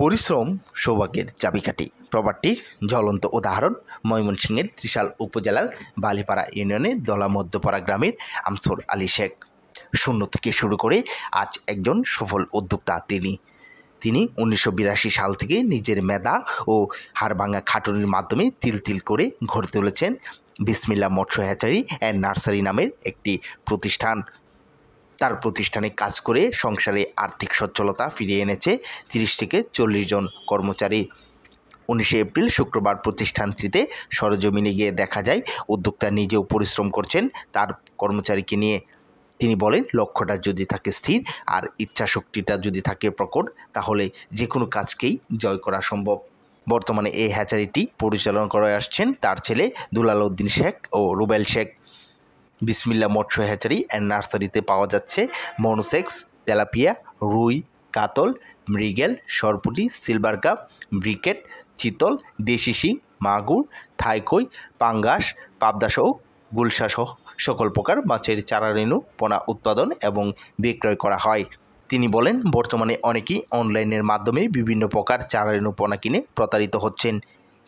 পরিশ্রম সৌভাগ্যের চাবিকাঠি প্রবাদটির জ্বলন্ত উদাহরণ ময়মনসিংহের ত্রিশাল উপজেলার বালিপাড়া ইউনিয়নের দলা মধ্যপাড়া গ্রামের আমসুর আলী শেখ। শূন্য থেকে শুরু করে আজ একজন সফল উদ্যোক্তা তিনি 1982 সাল থেকে নিজের মেধা ও হাড়ভাঙা খাটুনির মাধ্যমে তিল তিল করে গড়ে তুলেছেন বিসমিল্লাহ মৎস্য হ্যাচারি অ্যান্ড নার্সারি নামের একটি প্রতিষ্ঠান। তার প্রতিষ্ঠানে কাজ করে সংসারে আর্থিক সচ্ছলতা ফিরিয়ে এনেছে 30 থেকে 40 জন কর্মচারী। 19 এপ্রিল শুক্রবার প্রতিষ্ঠানটিতে সরেজমিনে গিয়ে দেখা যায় উদ্যোক্তা নিজেও পরিশ্রম করছেন তার কর্মচারীকে নিয়ে। তিনি বলেন, লক্ষ্যটা যদি থাকে স্থির আর ইচ্ছাশক্তিটা যদি থাকে প্রকট, তাহলে যে কোনো কাজকেই জয় করা সম্ভব। বর্তমানে এই হ্যাচারিটি পরিচালনা করে আসছেন তার ছেলে দুলাল উদ্দিন শেখ ও রুবেল শেখ। বিসমিল্লাহ মৎস্য হ্যাচারি অ্যান্ড নার্সারিতে পাওয়া যাচ্ছে মনোসেক্স, তেলাপিয়া, রুই, কাতল, মৃগেল, সরপুঁটি, সিলভার কাপ, ব্রিকেট, চিতল, দেশি শিং, মাগুর, থাইকই, পাঙ্গাস, পাবদাসহ গুলশাসহ সকল প্রকার মাছের চারা রেণু পোনা উৎপাদন এবং বিক্রয় করা হয়। তিনি বলেন, বর্তমানে অনেকেই অনলাইনের মাধ্যমে বিভিন্ন প্রকার চারা রেণু পোনা কিনে প্রতারিত হচ্ছেন,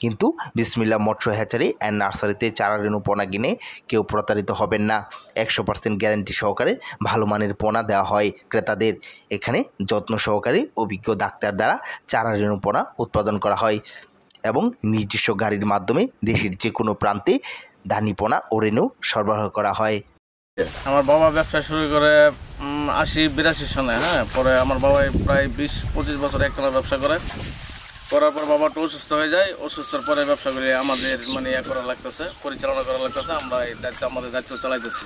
কিন্তু বিসমিল্লাহ মৎস্য হ্যাচারি অ্যান্ড নার্সারিতে চারা রেণু পোনা কিনে কেউ প্রতারিত হবেন না। 100% গ্যারান্টি সহকারে ভালো মানের পোনা দেওয়া হয় ক্রেতাদের। এখানে যত্ন সহকারে অভিজ্ঞ ডাক্তার দ্বারা চারা রেণু পোনা উৎপাদন করা হয় এবং নিজস্ব গাড়ির মাধ্যমে দেশের যে কোনো প্রান্তে ধানি পোনা ও রেণু সরবরাহ করা হয়। আমার বাবা ব্যবসা শুরু করে 80-82 সালে। পরে আমার বাবা প্রায় 20-25 বছর একটানা ব্যবসা করার পর বাবাটা অসুস্থ হয়ে যায়। অসুস্থর পরে ব্যবসা করে আমাদের করা লাগতেছে, পরিচালনা করা লাগতেছে। আমরা এই দায়িত্ব আমাদের দায়িত্ব চালাইতেছি।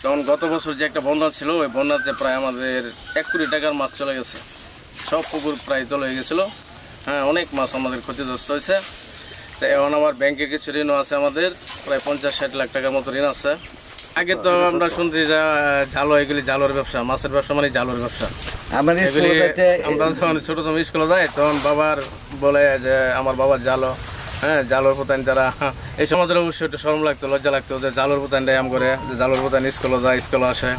তখন গত বছর যে একটা বন্যা ছিল, ওই বন্যাতে প্রায় আমাদের 1 কোটি টাকার মাছ চলে গেছে। সব পুকুর প্রায় তলে হয়ে গেছিলো। অনেক মাছ আমাদের ক্ষতিগ্রস্ত হয়েছে। তো এখন আবার ব্যাংকে কিছু ঋণও আছে, আমাদের প্রায় 50-60 লাখ টাকার মতো ঋণ আছে। আগে তো আমরা শুনছি যে এগুলি জালোর ব্যবসা, মাছের ব্যবসা মানে জালোর ব্যবসা। আমরা যখন ছোটতম স্কুলে যাই তখন বাবার বলে যে আমার বাবার জালো, জালোর পোতান যারা এই সময় অবশ্যই একটু শরম লাগতো, লজ্জা লাগতো যে জালোর পোতান আম করে, যে জালোর পোতান স্কুলে যায়, স্কুলে আসে।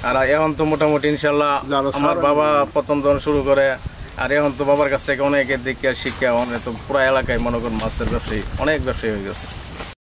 আর এখন তো মোটামুটি ইনশাল্লাহ আমার বাবা প্রথম যখন শুরু করে, আর এখন তো বাবার কাছ থেকে অনেকের দিকে শিক্ষা, অনেক তো পুরো এলাকায় মনে করেন মাছের ব্যবসায়ী, অনেক ব্যবসায়ী হয়ে গেছে।